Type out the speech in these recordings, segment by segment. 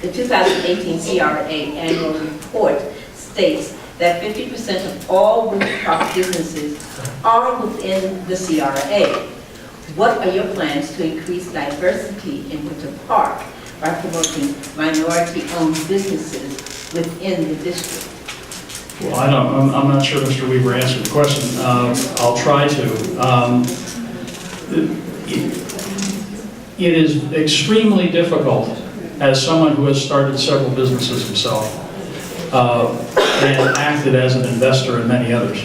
The 2018 CRA annual report states that 50% of all Winter Park businesses are within the CRA. What are your plans to increase diversity in Winter Park by promoting minority-owned businesses within the district? Well, I'm not sure Mr. Weaver answered the question. I'll try to. It is extremely difficult, as someone who has started several businesses himself and acted as an investor in many others.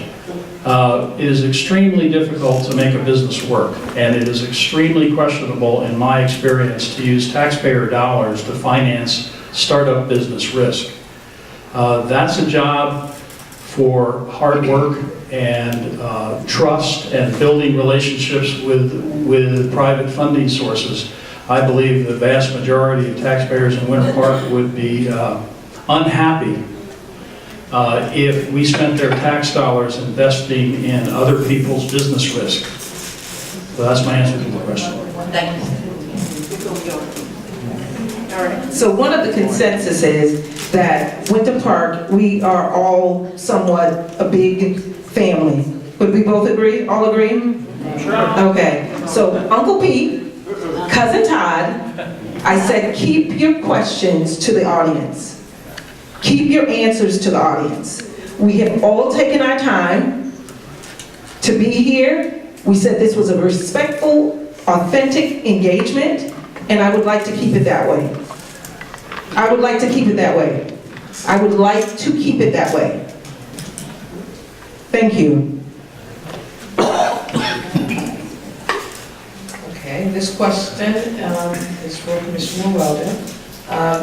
It is extremely difficult to make a business work, and it is extremely questionable, in my experience, to use taxpayer dollars to finance startup business risk. That's a job for hard work and trust and building relationships with private funding sources. I believe the vast majority of taxpayers in Winter Park would be unhappy if we spent their tax dollars investing in other people's business risk. So that's my answer to the question. Thank you. All right. So one of the consensus is that Winter Park, we are all somewhat a big family. Would we both agree? All agree? Sure. Okay. So Uncle Pete, Cousin Todd, I said keep your questions to the audience. Keep your answers to the audience. We have all taken our time to be here. We said this was a respectful, authentic engagement, and I would like to keep it that way. I would like to keep it that way. I would like to keep it that way. Thank you. Okay, this question is for Commissioner Weldon.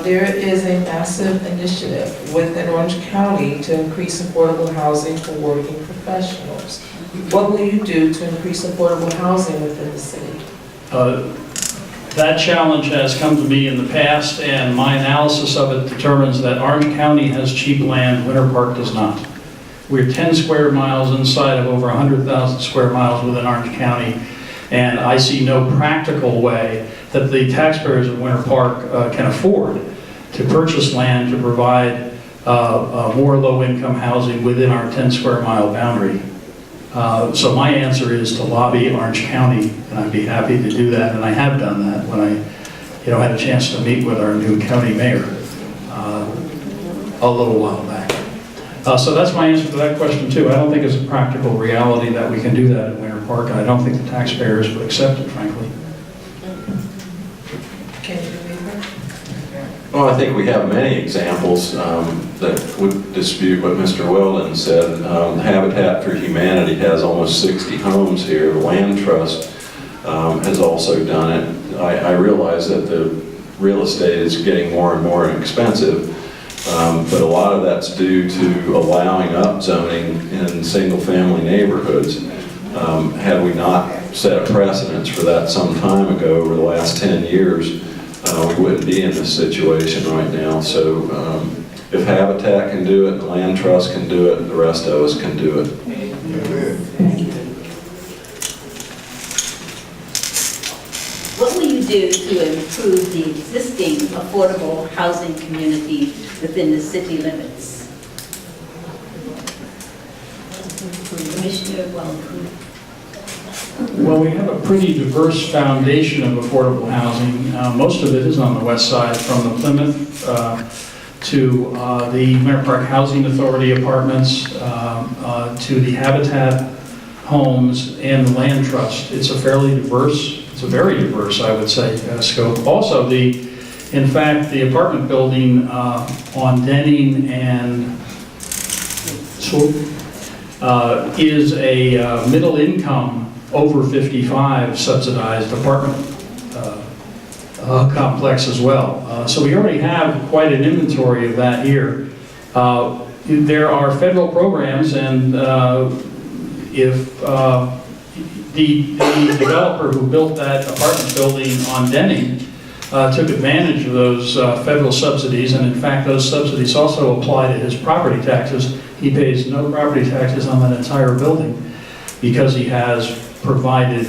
There is a massive initiative within Orange County to increase affordable housing for working professionals. What will you do to increase affordable housing within the city? That challenge has come to me in the past, and my analysis of it determines that Orange County has cheap land, Winter Park does not. We're 10 square miles inside of over 100,000 square miles within Orange County, and I see no practical way that the taxpayers of Winter Park can afford to purchase land to provide more low-income housing within our 10 square mile boundary. So my answer is to lobby Orange County, and I'd be happy to do that, and I have done that when I had a chance to meet with our new county mayor a little while back. So that's my answer to that question too. I don't think it's a practical reality that we can do that in Winter Park, and I don't think the taxpayers would accept it, frankly. Well, I think we have many examples that would dispute what Mr. Weldon said. Habitat for Humanity has almost 60 homes here. The Land Trust has also done it. I realize that the real estate is getting more and more expensive, but a lot of that's due to allowing up zoning in single-family neighborhoods. Had we not set a precedence for that some time ago over the last 10 years, we wouldn't be in this situation right now. So if Habitat can do it, the Land Trust can do it, the rest of us can do it. What will you do to improve the existing affordable housing community within the city limits? Commissioner Weldon. Well, we have a pretty diverse foundation of affordable housing. Most of it is on the west side, from the Plymouth to the Winter Park Housing Authority apartments, to the Habitat homes and the Land Trust. It's a fairly diverse, it's a very diverse, I would say, scope. Also, in fact, the apartment building on Denning and is a middle income, over 55 subsidized apartment complex as well. So we already have quite an inventory of that here. There are federal programs, and if the developer who built that apartment building on Denning took advantage of those federal subsidies, and in fact those subsidies also apply to his property taxes. He pays no property taxes on that entire building because he has provided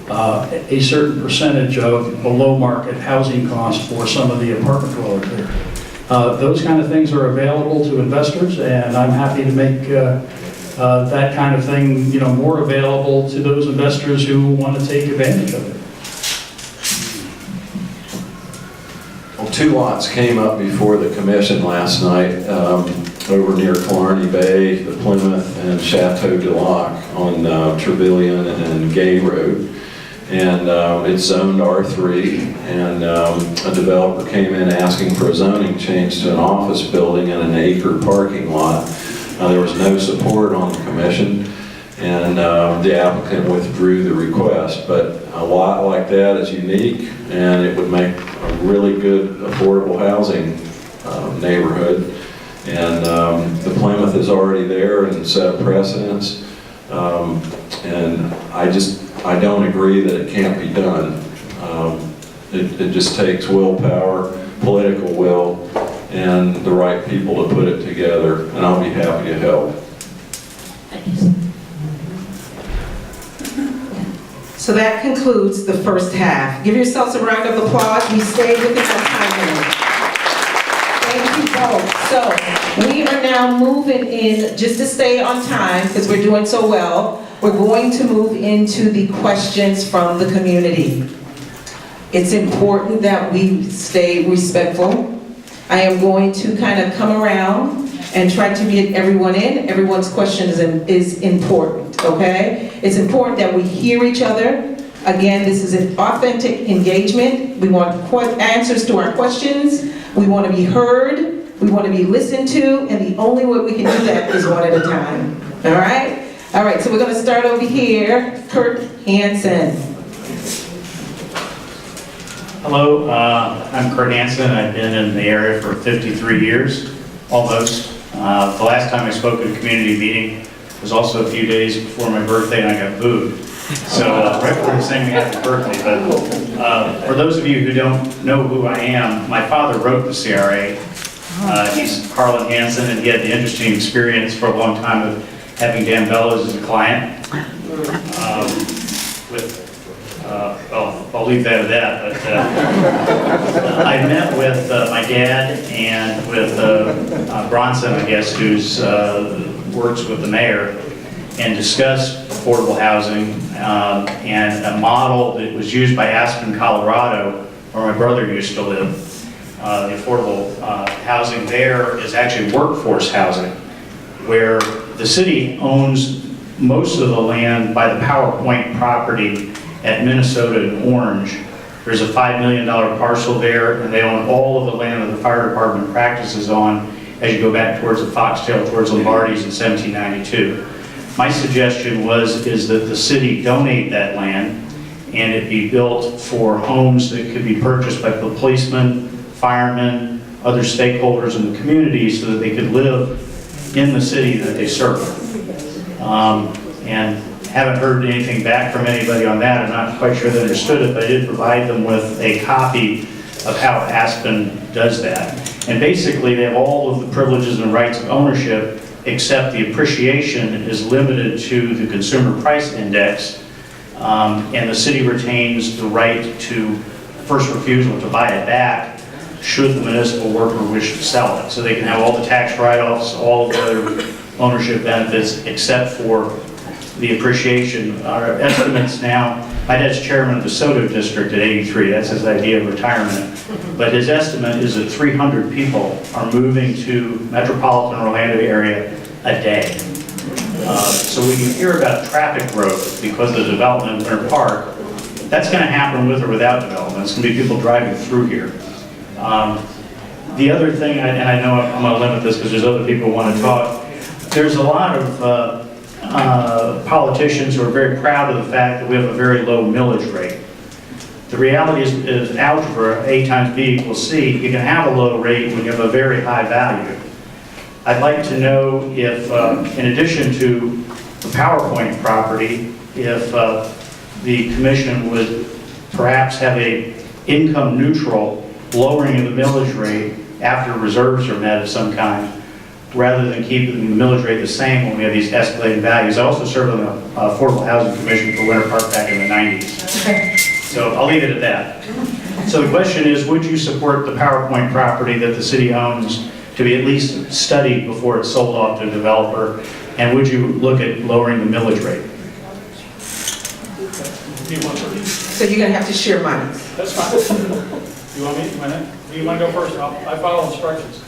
a certain percentage of below-market housing costs for some of the apartment dwellers there. Those kind of things are available to investors, and I'm happy to make that kind of thing, more available to those investors who want to take advantage of it. Well, 2 lots came up before the commission last night over near Killarney Bay, the Plymouth and Chateau de Lac on Trevilian and Gay Road. And it's zoned R3, and a developer came in asking for a zoning change to an office building and an acre parking lot. There was no support on the commission, and the applicant withdrew the request. But a lot like that is unique, and it would make a really good affordable housing neighborhood. And the Plymouth is already there and set a precedence. And I don't agree that it can't be done. It just takes willpower, political will, and the right people to put it together, and I'll be happy to help. So that concludes the first half. Give yourselves a round of applause. We stayed within our time limit. Thank you both. So we are now moving in, just to stay on time, because we're doing so well, we're going to move into the questions from the community. It's important that we stay respectful. I am going to kind of come around and try to get everyone in. Everyone's question is important, okay? It's important that we hear each other. Again, this is an authentic engagement. We want answers to our questions. We want to be heard. We want to be listened to, and the only way we can do that is one at a time, all right? All right, so we're going to start over here. Kurt Hansen. Hello, I'm Kurt Hansen. I've been in the area for 53 years, almost. The last time I spoke at a community meeting was also a few days before my birthday, and I got booed. So right before the saying happy birthday. But for those of you who don't know who I am, my father wrote the CRA. He's Harlan Hansen, and he had the interesting experience for a long time of having Dan Bellows as a client. Well, I'll leave that at that. But I met with my dad and with Bronson, I guess, who's works with the mayor, and discussed affordable housing and a model that was used by Aspen, Colorado, where my brother used to live. The affordable housing there is actually workforce housing, where the city owns most of the land by the PowerPoint property at Minnesota and Orange. There's a $5 million parcel there, and they own all of the land that the fire department practices on as you go back towards the Foxtail, towards Lombardi's in 1792. My suggestion is that the city donate that land and it be built for homes that could be purchased by the policemen, firemen, other stakeholders in the community so that they could live in the city that they serve. And haven't heard anything back from anybody on that. I'm not quite sure they understood it, but I did provide them with a copy of how Aspen does that. And basically, they have all of the privileges and rights of ownership, except the appreciation is limited to the consumer price index, and the city retains the right to first refusal to buy it back should the municipal worker wish to sell it. So they can have all the tax write-offs, all of the other ownership benefits, except for the appreciation. Our estimates now, my dad's chairman of the Soto District at 83, that's his idea of retirement. But his estimate is that 300 people are moving to metropolitan Orlando area a day. So when you hear about traffic growth because of the development in Winter Park, that's going to happen with or without development. It's going to be people driving through here. The other thing, and I know I'm going to limit this because there's other people who want to talk, there's a lot of politicians who are very proud of the fact that we have a very low millage rate. The reality is algebra, A times B equals C. You can have a low rate when you have a very high value. I'd like to know if, in addition to the PowerPoint property, if the commission would perhaps have a income neutral lowering of the millage rate after reserves are met of some kind rather than keeping the millage rate the same when we have these escalating values. I also served on the Affordable Housing Commission for Winter Park back in the 90s. So I'll leave it at that. So the question is, would you support the PowerPoint property that the city owns to be at least studied before it's sold off to a developer? And would you look at lowering the millage rate? So you're gonna have to share mine. That's fine. You want me, you want to go first? I follow instructions.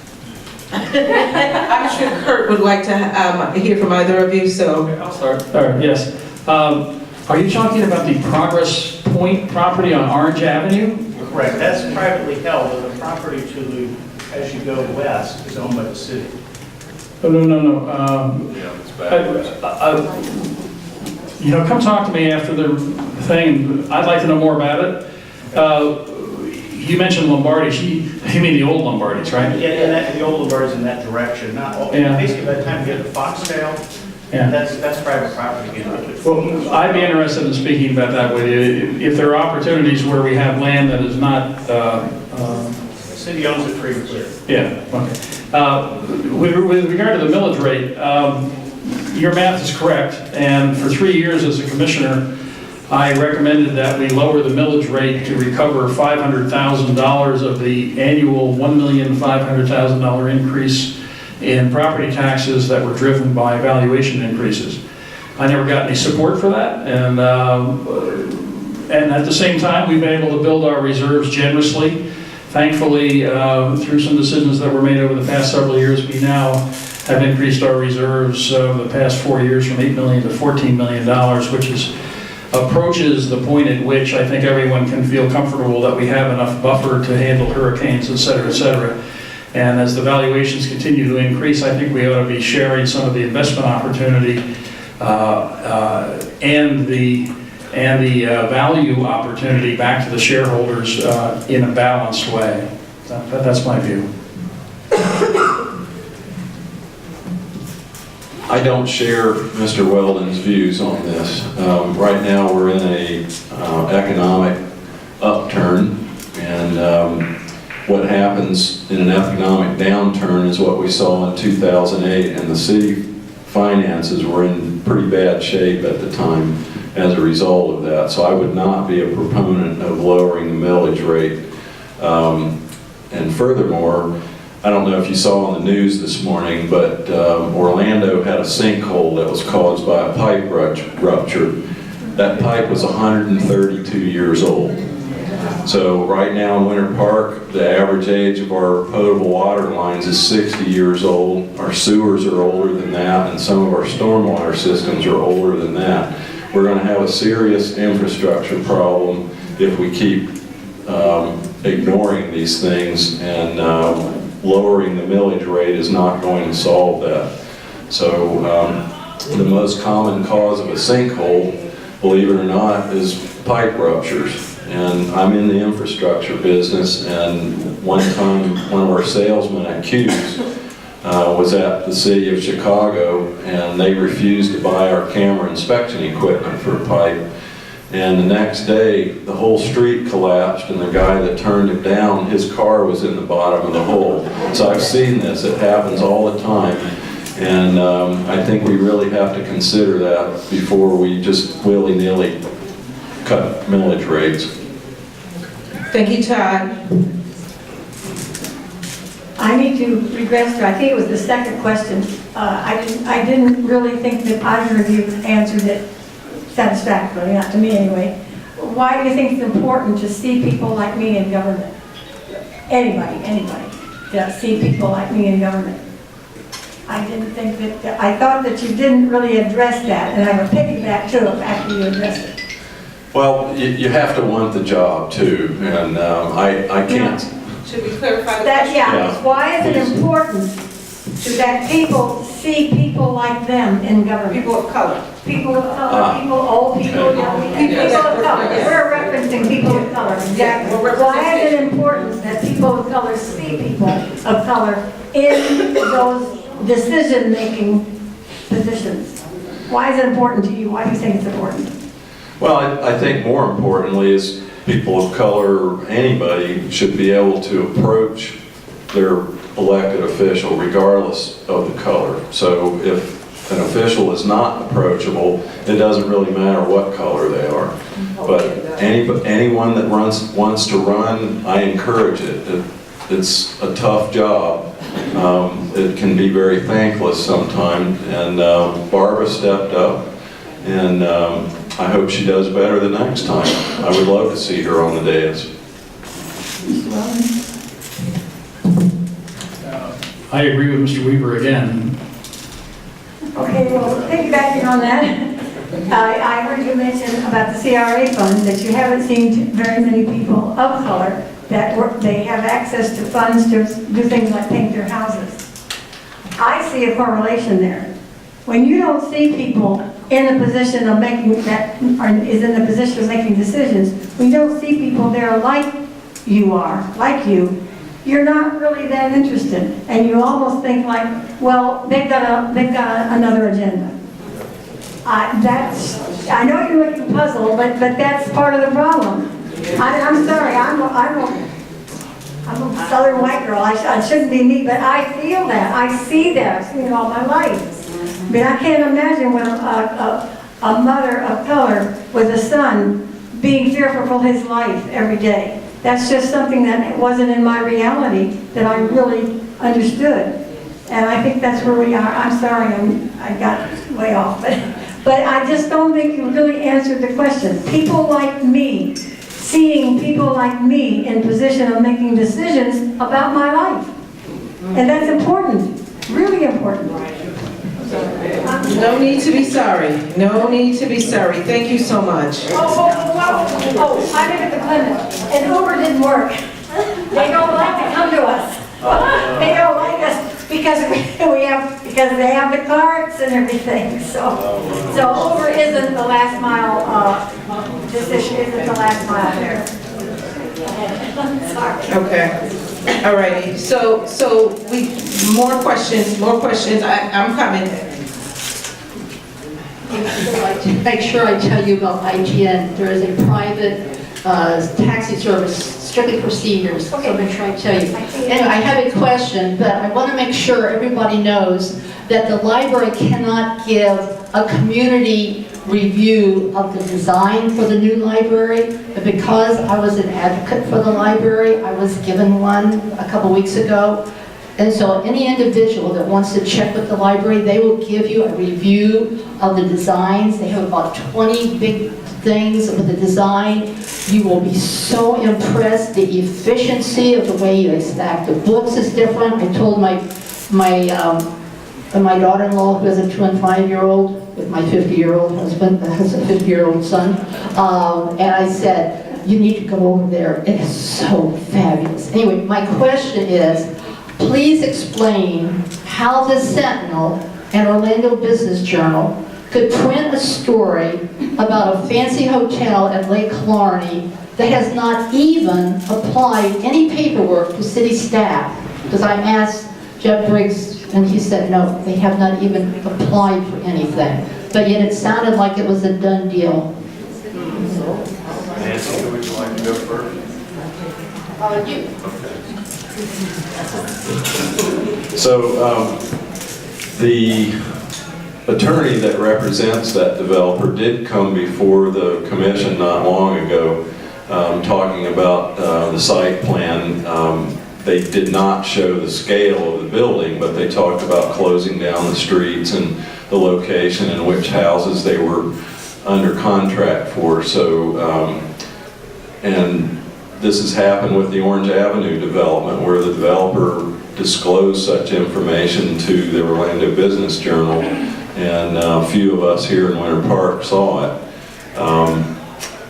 I'm sure Kurt would like to hear from either of you, so. I'll start. All right, yes. Are you talking about the Progress Point property on Orange Avenue? Correct. That's privately held, and the property to the, as you go west, is owned by the city. Oh, no. Yeah, it's bad. You know, come talk to me after the thing. I'd like to know more about it. You mentioned Lombardi's. You mean the old Lombardi's, right? Yeah, the old Lombardi's in that direction, not, Yeah. basically by the time you get to Foxdale, Yeah. that's private property again. Well, I'd be interested in speaking about that with you. If there are opportunities where we have land that is not, The city owns it free and clear. yeah, okay. With regard to the millage rate, your math is correct, and for 3 years as a commissioner, I recommended that we lower the millage rate to recover $500,000 of the annual $1,500,000 increase in property taxes that were driven by valuation increases. I never got any support for that, and at the same time, we've been able to build our reserves generously. Thankfully, through some decisions that were made over the past several years, we now have increased our reserves over the past 4 years from $8 million to $14 million, which approaches the point at which I think everyone can feel comfortable that we have enough buffer to handle hurricanes, et cetera, et cetera. And as the valuations continue to increase, I think we ought to be sharing some of the investment opportunity and the value opportunity back to the shareholders in a balanced way. That's my view. I don't share Mr. Weldon's views on this. Right now, we're in a economic upturn, and what happens in an economic downturn is what we saw in 2008, and the city finances were in pretty bad shape at the time as a result of that. So I would not be a proponent of lowering the millage rate. And furthermore, I don't know if you saw on the news this morning, but Orlando had a sinkhole that was caused by a pipe rupture. That pipe was 132 years old. So right now in Winter Park, the average age of our potable water lines is 60 years old. Our sewers are older than that, and some of our stormwater systems are older than that. We're going to have a serious infrastructure problem if we keep ignoring these things, and lowering the millage rate is not going to solve that. So the most common cause of a sinkhole, believe it or not, is pipe ruptures. And I'm in the infrastructure business, and one time one of our salesmen at Q's was at the city of Chicago, and they refused to buy our camera inspection equipment for pipe. And the next day, the whole street collapsed, and the guy that turned it down, his car was in the bottom of the hole. So I've seen this, it happens all the time. And I think we really have to consider that before we just willy-nilly cut millage rates. Thank you, Todd. I need to regress to, I think it was the second question. I didn't really think that either of you answered it satisfactorily, not to me anyway. Why do you think it's important to see people like me in government? Anybody, to see people like me in government? I didn't think that, I thought that you didn't really address that, and I would piggyback too after you addressed it. Well, you have to want the job too, and I can't. Should we clarify the That, question? yeah, why is it please. important that people see people like them in government? People of color. People of color, people, old people, Okay. young people, people of color. We're referencing people of color, exactly. Why is it important that people of color see people of color in those decision-making positions? Why is it important to you? Why do you think it's important? Well, I think more importantly is people of color, anybody should be able to approach their elected official regardless of the color. So if an official is not approachable, it doesn't really matter what color they are. But anyone that wants to run, I encourage it. It's a tough job. It can be very thankless sometimes, and Barbara stepped up, and I hope she does better the next time. I would love to see her on the dais. I agree with Mr. Weaver again. Okay, well, piggybacking on that, I heard you mention about the CRA fund, that you haven't seen very many people of color they have access to funds to do things like paint their houses. I see a correlation there. When you don't see people in the position of making is in the position of making decisions, when you don't see people there like you, you're not really that interested. And you almost think like, well, they've got another agenda. I know you're looking puzzled, but that's part of the problem. I'm sorry, I'm a Southern white girl. I shouldn't be me, but I feel that. I see that. I've seen it all my life. I mean, I can't imagine when a mother of color with a son being fearful for his life every day. That's just something that wasn't in my reality that I really understood. And I think that's where we are. I'm sorry, I got way off. But I just don't think you really answered the question. People like me, seeing people like me in position of making decisions about my life. And that's important, really important. No need to be sorry. No need to be sorry. Thank you so much. I live at the Plymouth, and Uber didn't work. They don't like to come to us. They don't like us because they have the carts and everything. So Uber isn't the last mile. This issue isn't the last mile there. Sorry. Okay. All righty. So more questions. I'm coming. To make sure I tell you about IGN, there is a private taxi service strictly for seniors, so make sure I tell you. Anyway, I have a question, but I want to make sure everybody knows that the library cannot give a community review of the design for the new library, but because I was an advocate for the library, I was given one a couple weeks ago. And so any individual that wants to check with the library, they will give you a review of the designs. They have about 20 big things with the design. You will be so impressed. The efficiency of the way you stack the books is different. I told my daughter-in-law, who has a 2 and 5-year-old, with my 50-year-old husband that has a 50-year-old son, and I said, you need to go over there. It is so fabulous. Anyway, my question is, please explain how the Sentinel and Orlando Business Journal could print a story about a fancy hotel at Lake Killarney that has not even applied any paperwork to city staff. Because I asked Jeff Briggs, and he said, no, they have not even applied for anything. But yet it sounded like it was a done deal. Nancy, would you like to go first? You. So the attorney that represents that developer did come before the commission not long ago talking about the site plan. They did not show the scale of the building, but they talked about closing down the streets and the location and which houses they were under contract for. So, and this has happened with the Orange Avenue development, where the developer disclosed such information to the Orlando Business Journal, and a few of us here in Winter Park saw it.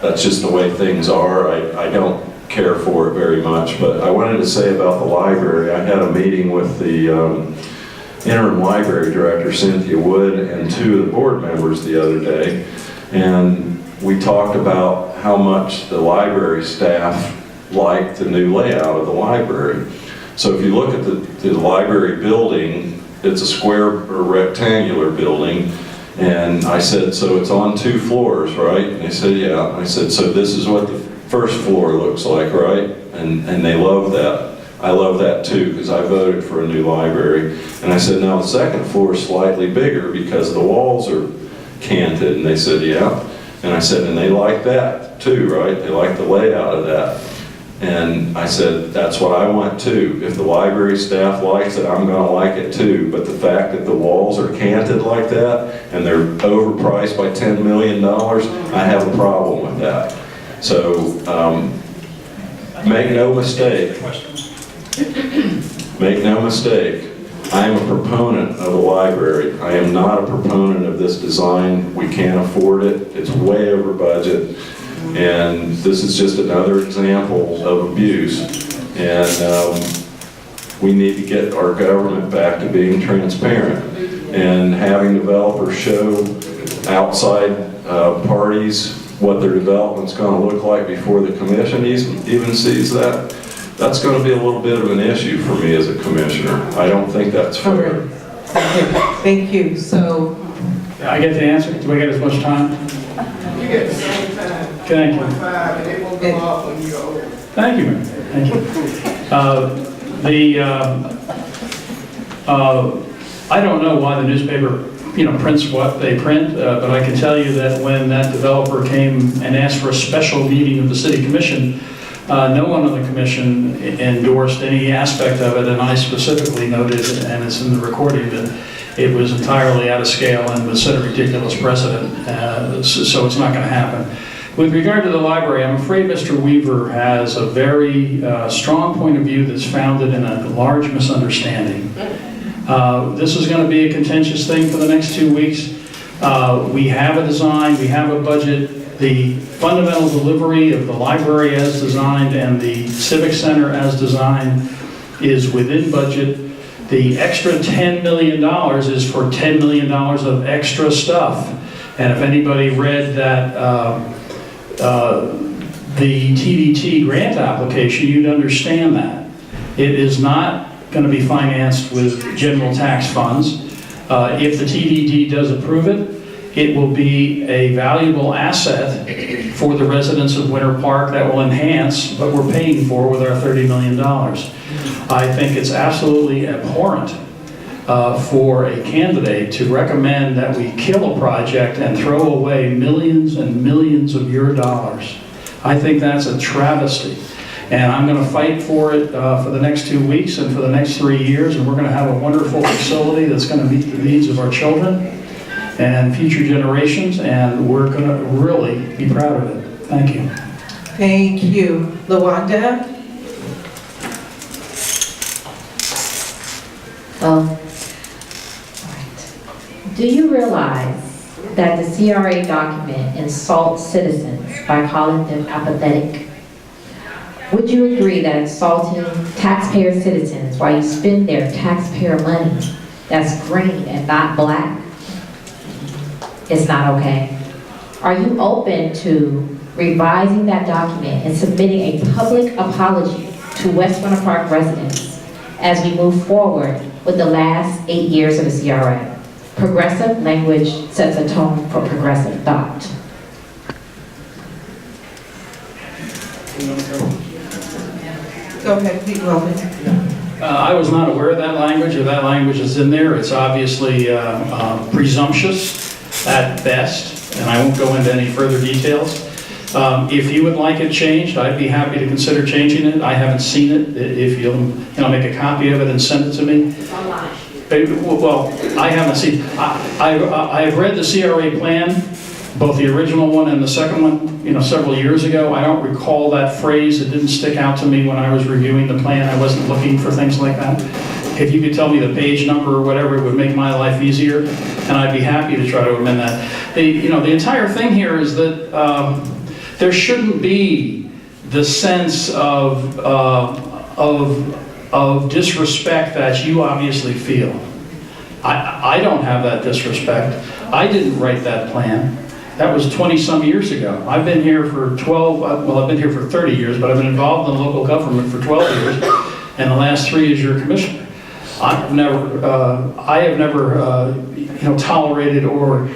That's just the way things are. I don't care for it very much, but I wanted to say about the library. I had a meeting with the interim library director, Cynthia Wood, and 2 of the board members the other day, and we talked about how much the library staff liked the new layout of the library. So if you look at the library building, it's a square or rectangular building, and I said, so it's on 2 floors, right? And they said, yeah. I said, so this is what the first floor looks like, right? And they love that. I love that too, because I voted for a new library. And I said, now the second floor is slightly bigger because the walls are canted. And they said, yeah. And I said, and they like that too, right? They like the layout of that. And I said, that's what I want too. If the library staff likes it, I'm gonna like it too. But the fact that the walls are canted like that and they're overpriced by $10 million, I have a problem with that. So make no mistake, I am a proponent of a library. I am not a proponent of this design. We can't afford it. It's way over budget. And this is just another example of abuse. And we need to get our government back to being transparent. And having developers show outside parties what their development's going to look like before the commission even sees that, that's going to be a little bit of an issue for me as a commissioner. I don't think that's fair. Thank you. So, I get the answer. Do I get as much time? You get the same time. Thank you. 25, and they won't go off when you're older. Thank you, Mayor. Thank you. I don't know why the newspaper, prints what they print, but I can tell you that when that developer came and asked for a special meeting of the city commission, no one on the commission endorsed any aspect of it, and I specifically noted, and it's in the recording, that it was entirely out of scale and would set a ridiculous precedent, so it's not going to happen. With regard to the library, I'm afraid Mr. Weaver has a very strong point of view that's founded in a large misunderstanding. This is going to be a contentious thing for the next 2 weeks. We have a design, we have a budget. The fundamental delivery of the library as designed and the civic center as designed is within budget. The extra $10 million is for $10 million of extra stuff. And if anybody read that the TDT grant application, you'd understand that. It is not going to be financed with general tax funds. If the TDT does approve it, it will be a valuable asset for the residents of Winter Park that will enhance what we're paying for with our $30 million. I think it's absolutely abhorrent for a candidate to recommend that we kill a project and throw away millions and millions of your dollars. I think that's a travesty. And I'm going to fight for it for the next 2 weeks and for the next 3 years, and we're going to have a wonderful facility that's going to meet the needs of our children and future generations, and we're going to really be proud of it. Thank you. thank you. LaWanda? Do you realize that the CRA document insults citizens by calling them apathetic? Would you agree that insulting taxpayer citizens while you spend their taxpayer money that's green and not black is not okay? Are you open to revising that document and submitting a public apology to West Winter Park residents as we move forward with the last 8 years of the CRA? Progressive language sets a tone for progressive thought. Go ahead, Pete Weldon. I was not aware of that language, or that language is in there. It's obviously presumptuous at best, and I won't go into any further details. If you would like it changed, I'd be happy to consider changing it. I haven't seen it. If you'll make a copy of it and send it to me. It's online. Well, I haven't seen, I've read the CRA plan, both the original one and the second one, several years ago. I don't recall that phrase. It didn't stick out to me when I was reviewing the plan. I wasn't looking for things like that. If you could tell me the page number or whatever, it would make my life easier, and I'd be happy to try to amend that. The entire thing here is that there shouldn't be the sense of disrespect that you obviously feel. I don't have that disrespect. I didn't write that plan. That was 20-some years ago. I've been here for 30 years, but I've been involved in local government for 12 years, and the last 3 as your commissioner. I have never tolerated or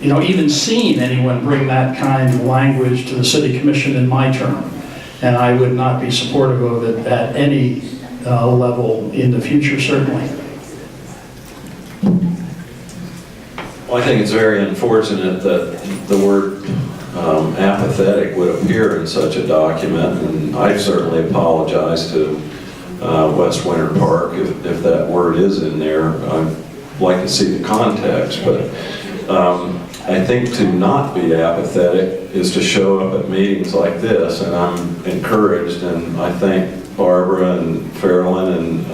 even seen anyone bring that kind of language to the city commission in my term. and I would not be supportive of it at any level in the future, certainly. Well, I think it's very unfortunate that the word apathetic would appear in such a document, and I certainly apologize to West Winter Park if that word is in there. I'd like to see the context, but I think to not be apathetic is to show up at meetings like this, and I'm encouraged, and I thank Barbara and Farrellyn and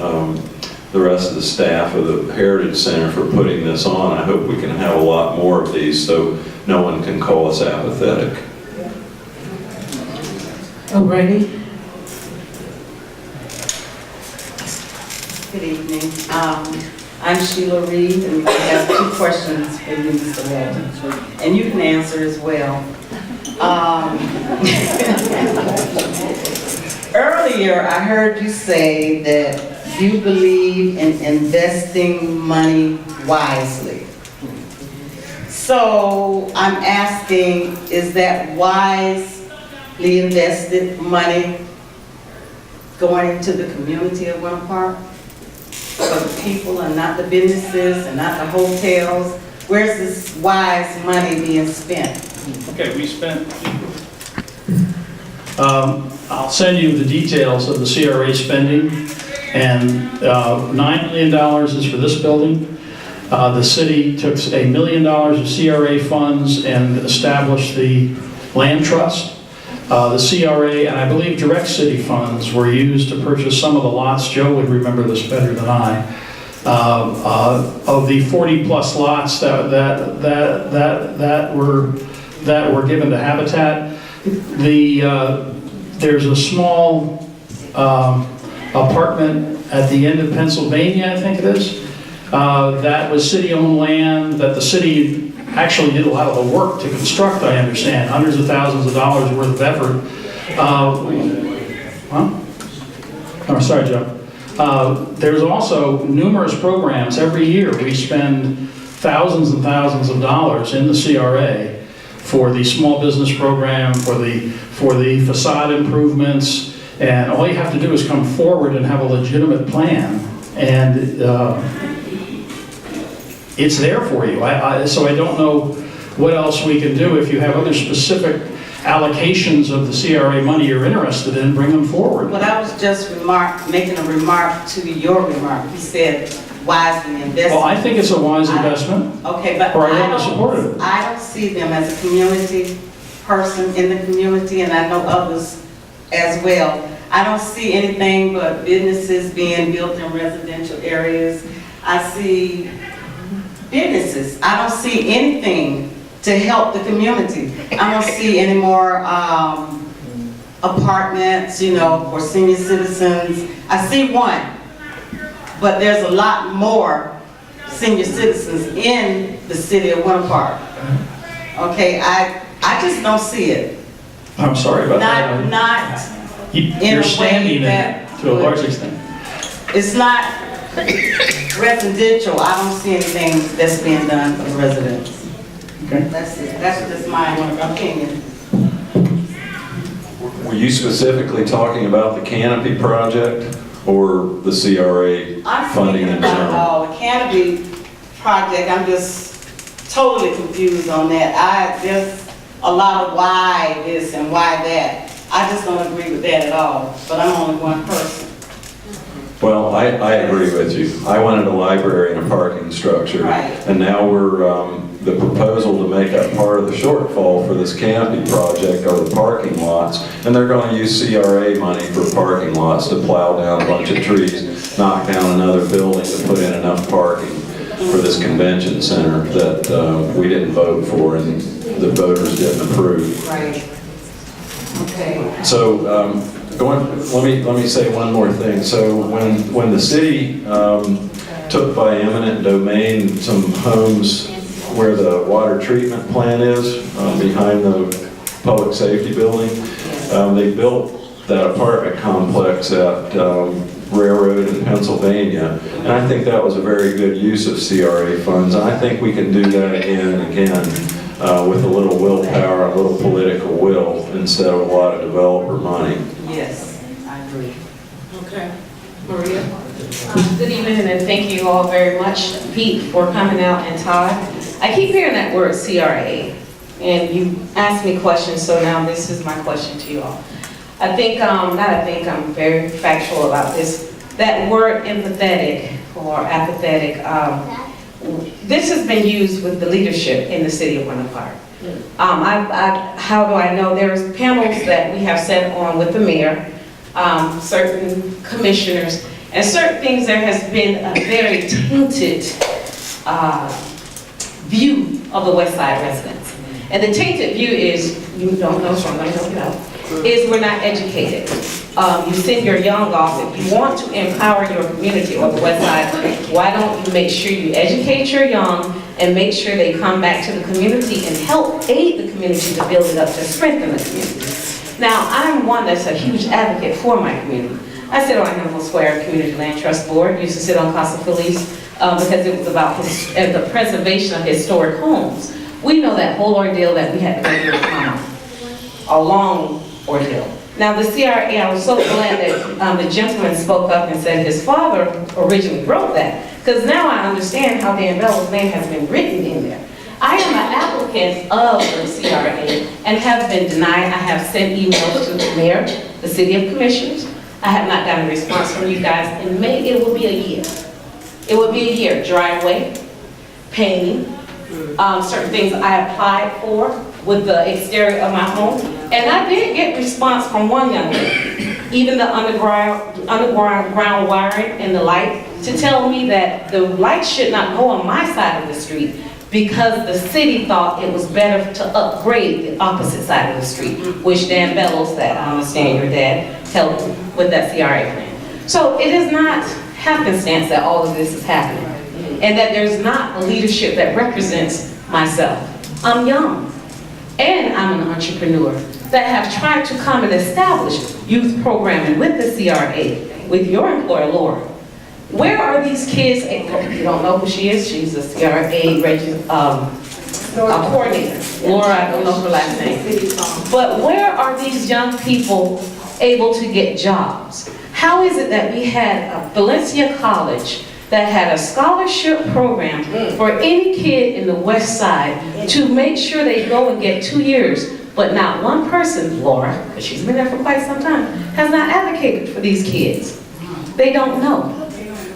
the rest of the staff of the Heritage Center for putting this on. I hope we can have a lot more of these so no one can call us apathetic. Alrighty. Good evening. I'm Sheila Reed, and I have 2 questions for you, Mr. Walton, and you can answer as well. Earlier, I heard you say that you believe in investing money wisely. So I'm asking, is that wisely invested money going into the community of Winter Park? For the people and not the businesses and not the hotels? Where's this wise money being spent? Okay, we spent, I'll send you the details of the CRA spending, and $9 million is for this building. The city took $1 million of CRA funds and established the land trust. The CRA and I believe direct city funds were used to purchase some of the lots. Joe would remember this better than I. Of the 40-plus lots that were given to Habitat, there's a small apartment at the end of Pennsylvania, I think it is, that was city-owned land that the city actually did a lot of the work to construct, I understand, hundreds of thousands of dollars worth of effort. Oh, sorry, Joe. There's also numerous programs. Every year we spend thousands and thousands of dollars in the CRA for the small business program, for the facade improvements, and all you have to do is come forward and have a legitimate plan, and it's there for you. So I don't know what else we can do. If you have other specific allocations of the CRA money you're interested in, bring them forward. But I was just making a remark to your remark. You said wisely invested. Well, I think it's a wise investment. Okay, but Or I don't support it. I don't see them as a community person in the community, and I know others as well. I don't see anything but businesses being built in residential areas. I see businesses. I don't see anything to help the community. I don't see any more apartments, for senior citizens. I see one, but there's a lot more senior citizens in the city of Winter Park. Okay, I just don't see it. I'm sorry about that. You're standing in it to a large extent. It's not residential. I don't see anything that's being done for the residents. Okay. That's just my opinion. Were you specifically talking about the Canopy project or the CRA I'm funding speaking in about general? all the Canopy project. I'm just totally confused on that. There's a lot of why this and why that. I just don't agree with that at all, but I'm only one person. Well, I agree with you. I wanted a library and a parking structure. Right. And now the proposal to make up part of the shortfall for this Canopy project are the parking lots. And they're going to use CRA money for parking lots to plow down a bunch of trees, knock down another building to put in enough parking for this convention center that we didn't vote for and the voters didn't approve. Right. Okay. So, let me say one more thing. So when the city took by eminent domain some homes where the water treatment plant is, behind the public safety building, they built that apartment complex at Railroad in Pennsylvania, and I think that was a very good use of CRA funds, and I think we can do that again and again. with a little willpower, a little political will, instead of a lot of developer money. Yes, I agree. Okay. Maria? Good evening, and thank you all very much, Pete, for coming out, and Todd. I keep hearing that word CRA, and you asked me questions, so now this is my question to you all. I'm very factual about this. That word empathetic or apathetic, this has been used with the leadership in the city of Winter Park. How do I know? There's panels that we have set on with the mayor, certain commissioners, and certain things. There has been a very tainted view of the West Side residents. And the tainted view is, you don't know, so I'm going to help you out, is we're not educated. You send your young off. If you want to empower your community or the West Side, why don't you make sure you educate your young and make sure they come back to the community and help aid the community to build it up, to strengthen the community. Now, I'm one that's a huge advocate for my community. I sit on Hemphill Square Community Land Trust Board, used to sit on Casa Feliz because it was about the preservation of historic homes. We know that whole ordeal that we had to go through, a long ordeal. Now the CRA, I was so glad that the gentleman spoke up and said his father originally wrote that, because now I understand how Dan Bell's name has been written in there. I am an applicant of the CRA and have been denied. I have sent emails to the mayor, the city of commissioners. I have not gotten a response from you guys. In May, it will be a year. It will be a year. Driveway, painting, certain things I applied for with the exterior of my home. And I did get response from one young lady, even the underground wiring and the light, to tell me that the light should not go on my side of the street because the city thought it was better to upgrade the opposite side of the street, which Dan Bellows, that I understand your dad, helped with that CRA plan. So it is not happenstance that all of this is happening, and that there's not a leadership that represents myself. I'm young, and I'm an entrepreneur that have tried to come and establish youth programming with the CRA, with your employer, Laura. Where are these kids? You don't know who she is. She's a CRA coordinator. Laura, I don't know her last name. But where are these young people able to get jobs? How is it that we had Valencia College that had a scholarship program for any kid in the West Side to make sure they go and get 2 years, but not one person, Laura, because she's been there for quite some time, has not advocated for these kids? They don't know.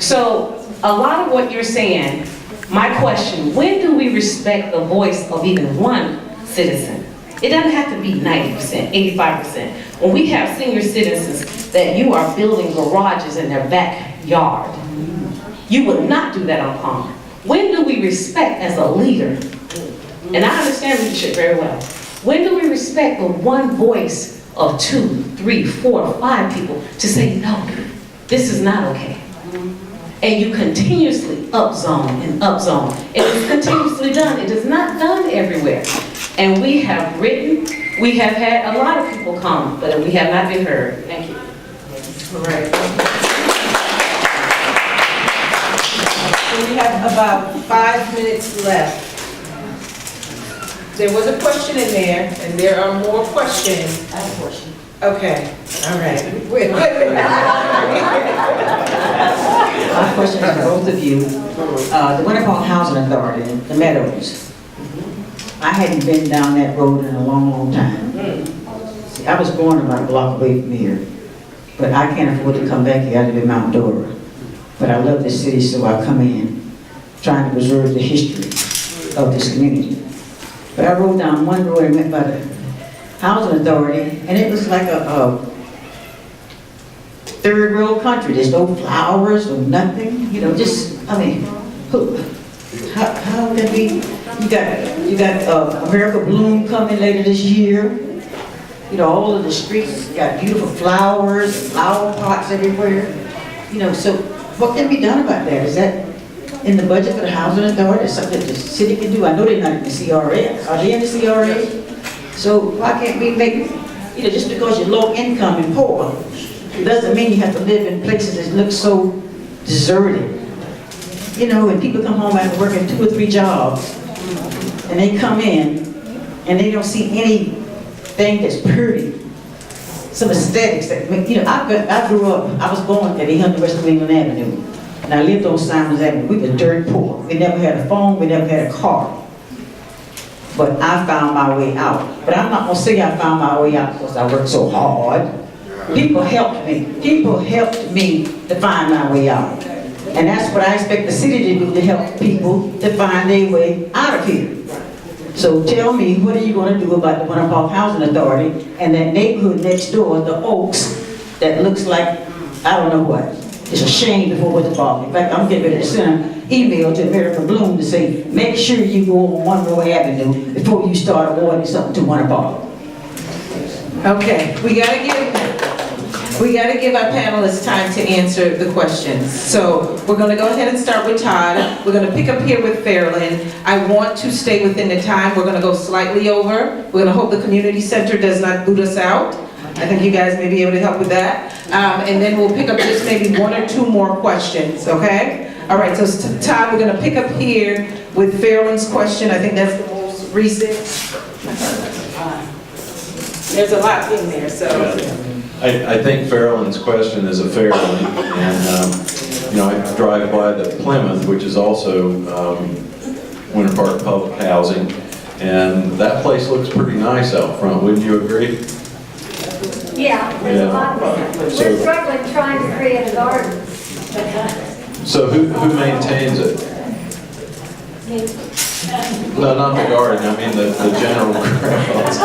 So a lot of what you're saying, my question, when do we respect the voice of even one citizen? It doesn't have to be 90%, 85%. When we have senior citizens that you are building garages in their backyard, you would not do that on Palmer. When do we respect as a leader, and I understand leadership very well, when do we respect the one voice of 2, 3, 4, 5 people to say, no, this is not okay? And you continuously upzone and upzone. It is continuously done. It is not done everywhere. And we have written, we have had a lot of people come, but we have not been heard. Thank you. All right. So we have about 5 minutes left. There was a question in there, and there are more questions. I have a question. Okay, all right. My question is for both of you. The Winter Park Housing Authority, the Meadows. I hadn't been down that road in a long, long time. See, I was born about a block away from here, but I can't afford to come back here. I live in Mount Dora. But I love this city, so I come in, trying to preserve the history of this community. But I rode down one road and went by the Housing Authority, and it was like a third world country. There's no flowers, no nothing, you know, just, I mean, how can we, you got America Bloom coming later this year. You know, all of the streets got beautiful flowers, flower pots everywhere. You know, so what can be done about that? Is that in the budget for the Housing Authority? Is something the city can do? I know they're not in the CRA. Are they in the CRA? So why can't we make, you know, just because you're low income and poor, doesn't mean you have to live in places that look so deserted. You know, and people come home after working 2 or 3 jobs, and they come in, and they don't see anything that's pretty. Some aesthetics that, I grew up, I was born at 800 West New England Avenue, and I lived on Simons Avenue. We were dirt poor. We never had a phone, we never had a car. But I found my way out. But I'm not gonna say I found my way out because I worked so hard. People helped me. People helped me to find my way out. And that's what I expect the city to do, to help people to find their way out of here. So tell me, what are you gonna do about the Winter Park Housing Authority and that neighborhood next door, the Oaks, that looks like, I don't know what. It's a shame before Winter Park. In fact, I'm getting ready to send an email to America Bloom to say, make sure you go on Monroe Avenue before you start awarding something to Winter Park. Okay, we gotta give our panelists time to answer the questions. So we're gonna go ahead and start with Todd. We're gonna pick up here with Fairland. I want to stay within the time. We're gonna go slightly over. We're gonna hope the community center does not boot us out. I think you guys may be able to help with that. And then we'll pick up just maybe one or two more questions, okay? All right, so Todd, we're gonna pick up here with Fairland's question. I think that's the most recent. There's a lot in there, so. I think Fairland's question is a fair one, and I drive by the Plymouth, which is also Winter Park Public Housing, and that place looks pretty nice out front. Wouldn't you agree? Yeah, there's a lot of it. So- We're struggling trying to create a garden. So who maintains it? No, not the garden. I mean the general grounds.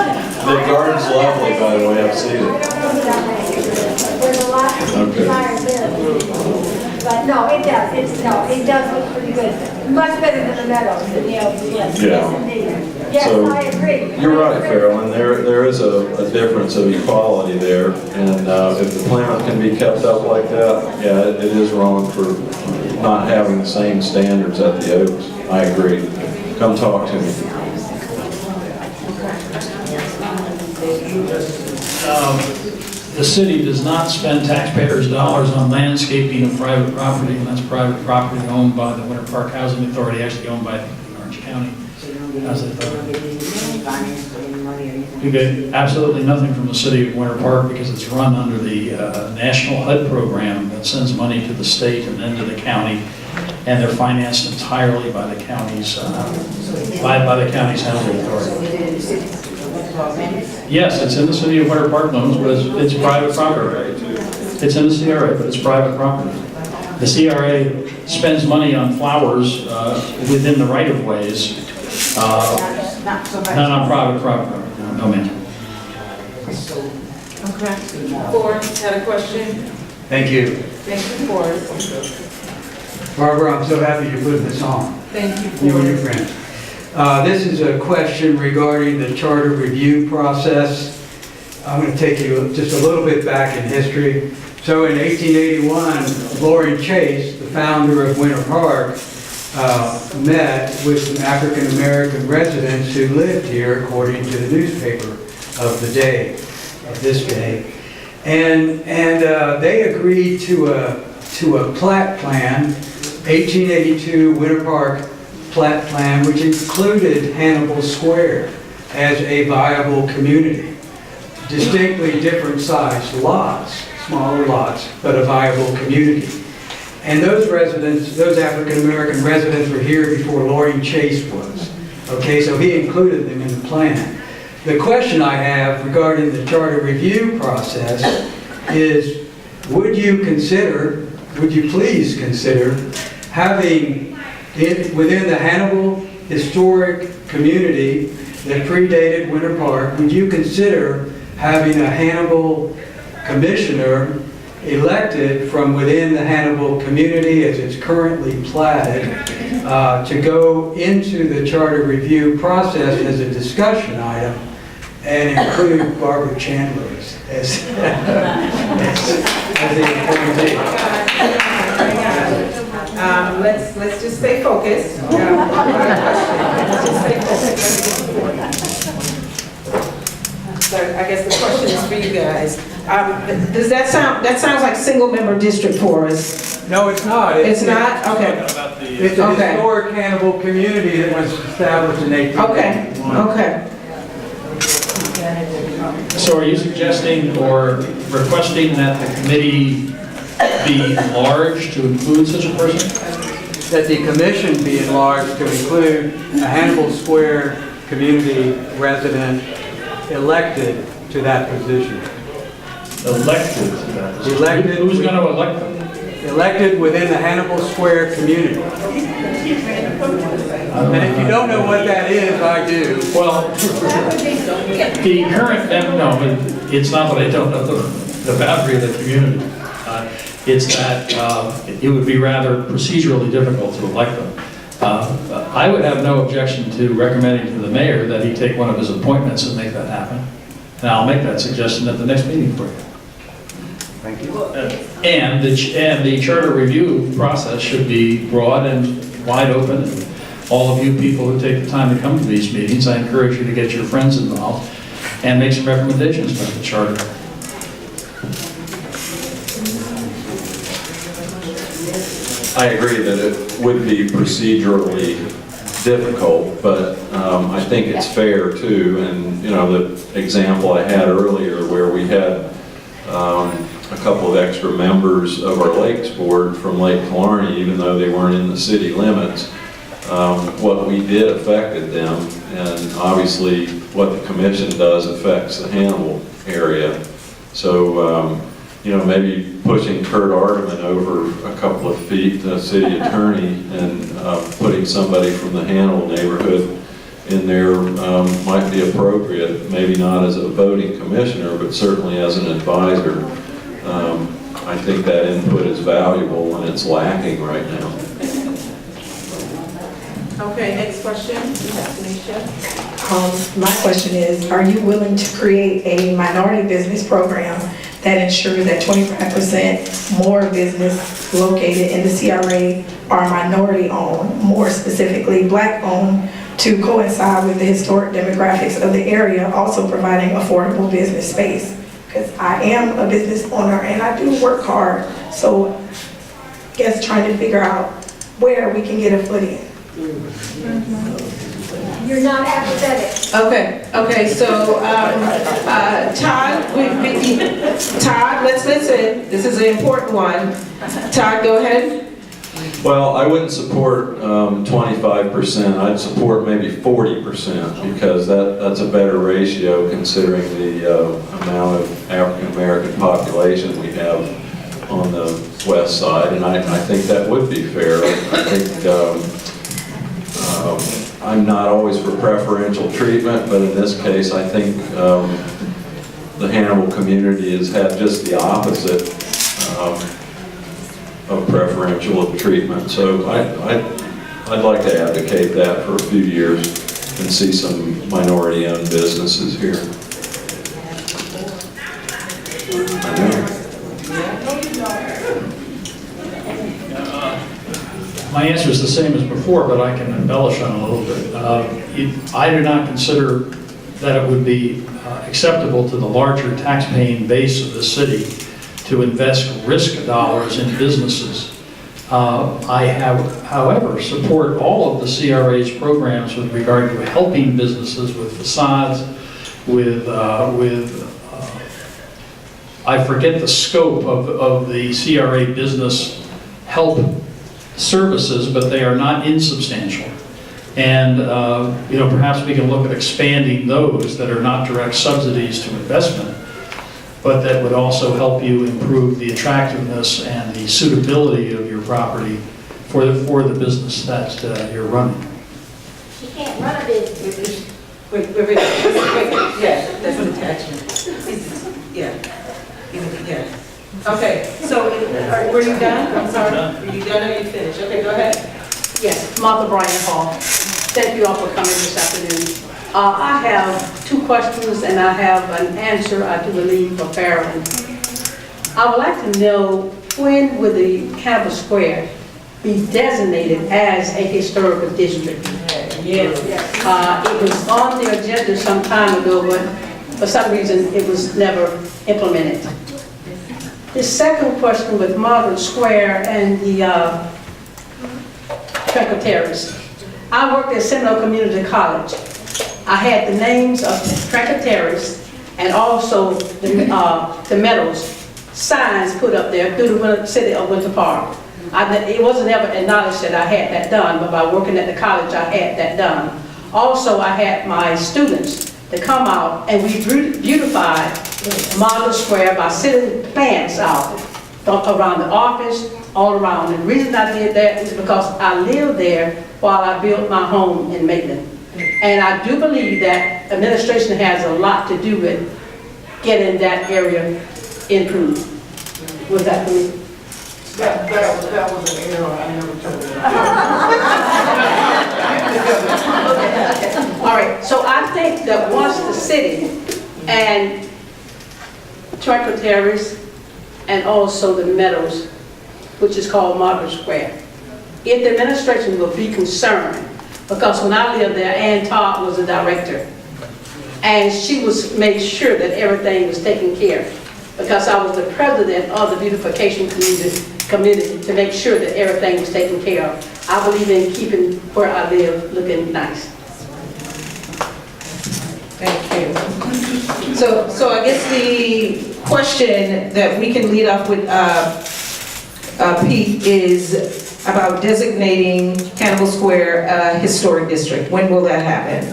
The garden's lovely, by the way. I've seen it. There's a lot of Okay. desire there. But no, it does, it does look pretty good. Much better than the meadows, yes, Yeah. indeed. Yes, So, I agree. You're right, Fairland. There is a difference of equality there, and if the Plymouth can be kept up like that, yeah, it is wrong for not having the same standards at the Oaks. I agree. Come talk to me. The city does not spend taxpayers' dollars on landscaping of private property, and that's private property owned by the Winter Park Housing Authority, actually owned by Orange County Housing Authority. We get absolutely nothing from the city of Winter Park because it's run under the National HUD program that sends money to the state and then to the county, and they're financed entirely by the county's by the county's housing authority. Yes, it's in the city of Winter Park limits, but it's private property. It's in the CRA, but it's private property. The CRA spends money on flowers within the right-of-ways, not on private property. No, ma'am. Okay. Forrest had a question? Thank you. Thank you, Forrest. Barbara, I'm so happy you're putting this on. Thank you, You and your Forrest. friends. This is a question regarding the charter review process. I'm going to take you just a little bit back in history. So in 1881, Loring Chase, the founder of Winter Park, met with some African-American residents who lived here, according to the newspaper of the day, of this day. And they agreed to a plat plan, 1882 Winter Park plat plan, which included Hannibal Square as a viable community. Distinctly different sized lots, smaller lots, but a viable community. And those residents, those African-American residents were here before Loring Chase was. Okay, so he included them in the plan. The question I have regarding the charter review process is, would you please consider having within the Hannibal historic community that predated Winter Park, would you consider having a Hannibal commissioner elected from within the Hannibal community as it's currently platted to go into the charter review process as a discussion item and include Barbara Chandler as the appointee? Let's just stay focused. Let's just stay focused. So I guess the question is for you guys. Does that sounds like single-member district for us? No, it's not. It's not? Okay. It's a historic Hannibal community that was established in 1881. Okay. So are you suggesting or requesting that the committee be enlarged to include such a person? That the commission be enlarged to include a Hannibal Square community resident elected to that position. Elected to that position? Elected. Who's going to elect them? Elected within the Hannibal Square community. And if you don't know what that is, I do. Well, the current, no, but it's not that I don't know the boundary of the community. It's that it would be rather procedurally difficult to elect them. I would have no objection to recommending to the mayor that he take one of his appointments and make that happen. And I'll make that suggestion at the next meeting for you. Thank you. And the charter review process should be broad and wide open. All of you people who take the time to come to these meetings, I encourage you to get your friends involved and make some recommendations about the charter. I agree that it would be procedurally difficult, but I think it's fair too. And, you know, the example I had earlier where we had a couple of extra members of our Lakes Board from Lake Killarney, even though they weren't in the city limits, what we did affected them, and obviously what the commission does affects the Hannibal area. So, you know, maybe pushing Kurt Ardeman over a couple of feet, the city attorney, and putting somebody from the Hannibal neighborhood in there might be appropriate, maybe not as a voting commissioner, but certainly as an advisor. I think that input is valuable and it's lacking right now. Okay, next question. Tanisha. My question is, are you willing to create a minority business program that ensures that 25% more business located in the CRA are minority-owned, more specifically Black-owned, to coincide with the historic demographics of the area, also providing affordable business space? Because I am a business owner and I do work hard, so I guess trying to figure out where we can get a foot in. You're not apathetic. Okay, so, Todd, Todd, let's listen. This is an important one. Todd, go ahead. Well, I wouldn't support 25%. I'd support maybe 40% because that's a better ratio considering the amount of African-American population we have on the west side, and I think that would be fair. I think I'm not always for preferential treatment, but in this case, I think the Hannibal community has had just the opposite of preferential treatment. So I'd like to advocate that for a few years and see some minority-owned businesses here. I know. My answer is the same as before, but I can embellish on it a little bit. I do not consider that it would be acceptable to the larger taxpaying base of the city to invest risk dollars in businesses. I have, however, support all of the CRA's programs with regard to helping businesses with facades, I forget the scope of the CRA business help services, but they are not insubstantial. And you know, perhaps we can look at expanding those that are not direct subsidies to investment, but that would also help you improve the attractiveness and the suitability of your property for the business that you're running. You can't run a business. Wait, yeah, that's an attachment. Yeah. Okay, so were you done? I'm sorry. Were you done or you finished? Okay, go ahead. Yes, Martha Bryan Hall. Thank you all for coming this afternoon. I have two questions and I have an answer, I do believe, for Farron. I would like to know, when will the Hannibal Square be designated as a historical district? Yes. It was on the agenda some time ago, but for some reason it was never implemented. The second question with Margaret Square and the Trenco Terrace. I worked at Seminole Community College. I had the names of Trenco Terrace and also the Meadows signs put up there through the city of Winter Park. It wasn't ever acknowledged that I had that done, but by working at the college, I had that done. Also, I had my students to come out and we beautified Market Square by sitting plants out around the office, all around. And the reason I did that is because I lived there while I built my home in Maitland. And I do believe that administration has a lot to do with getting that area improved. Was that for me? That was an error, I never told you. All right, so I think that once the city and Tracker Terrace and also the Meadows, which is called Market Square, if the administration will be concerned, because when I lived there, Ann Todd was the director, and she made sure that everything was taken care of, because I was the president of the beautification committee to make sure that everything was taken care of. I believe in keeping where I live looking nice. Thank you. So I guess the question that we can lead off with, Pete, is about designating Hannibal Square a historic district. When will that happen?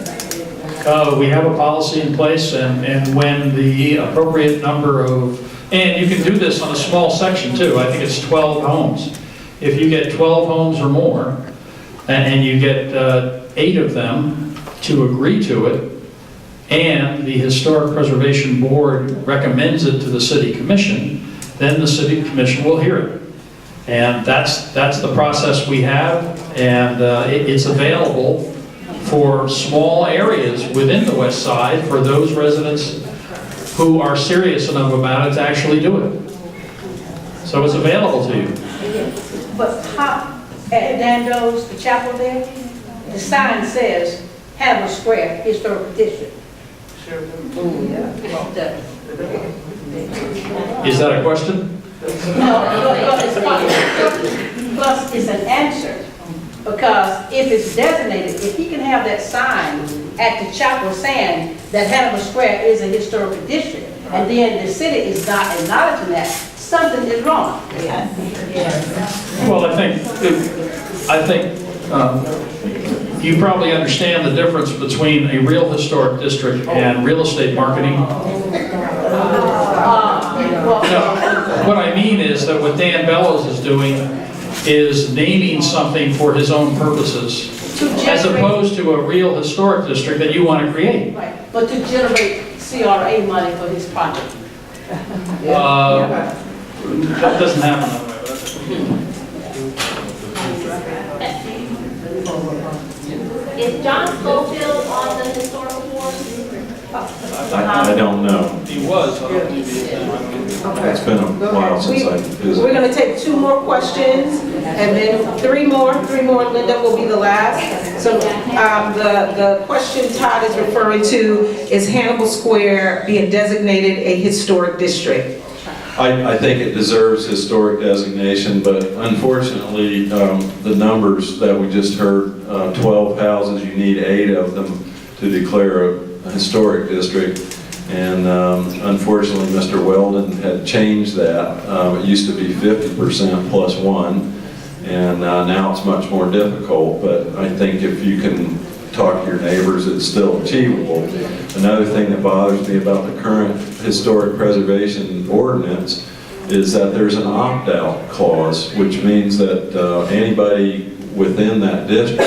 We have a policy in place, and when the appropriate number of, and you can do this on a small section too, I think it's 12 homes. If you get 12 homes or more, and you get 8 of them to agree to it, and the Historic Preservation Board recommends it to the City Commission, then the City Commission will hear it. And that's the process we have, and it's available for small areas within the West Side for those residents who are serious enough about it to actually do it. So it's available to you. But how, at Nando's, the chapel there, the sign says Hannibal Square Historic District. Is that a question? No, it's fine. Plus, it's an answer. Because if it's designated, if he can have that sign at the chapel saying that Hannibal Square is a historical district, and then the city is not acknowledging that, something is wrong. Well, I think you probably understand the difference between a real historic district and real estate marketing. What I mean is that what Dan Bellows is doing is naming something for his own purposes, as opposed to a real historic district that you want to create. Right, but to generate CRA money for his project. That doesn't happen that way. Is John Schofield on the historical board? I don't know. He was. It's been a while since I visited. We're going to take 2 more questions, and then 3 more. 3 more, Linda, will be the last. So the question Todd is referring to is Hannibal Square being designated a historic district. I think it deserves historic designation, but unfortunately, the numbers that we just heard, 12 houses, you need 8 of them to declare a historic district. And unfortunately, Mr. Weldon had changed that. It used to be 50% plus 1, and now it's much more difficult. But I think if you can talk to your neighbors, it's still achievable. Another thing that bothers me about the current historic preservation ordinance is that there's an opt-out clause, which means that anybody within that district